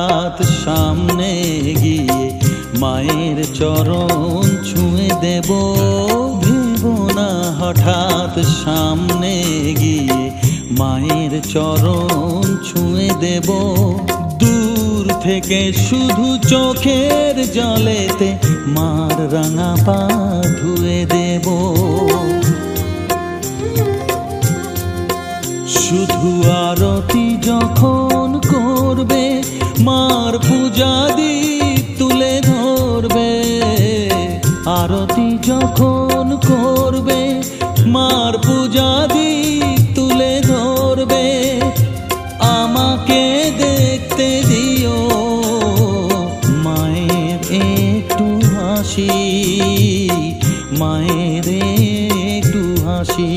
হঠাৎ সামনে গিয়ে মায়ের চরণ ছুঁয়ে দেব, ভেবো না হঠাৎ সামনে গিয়ে মায়ের চরণ ছুঁয়ে দেব। দূর থেকে শুধু চোখের জলেতে মার রাঙা পা ধুয়ে দেব। শুধু আরতি যখন করবে মার পূজা দীপ তুলে ধরবে, আরতি যখন করবে মার পূজা দীপ তুলে ধরবে। আমাকে দেখতে দিও মায়ের একটু হাসি, মায়ের একটু হাসি।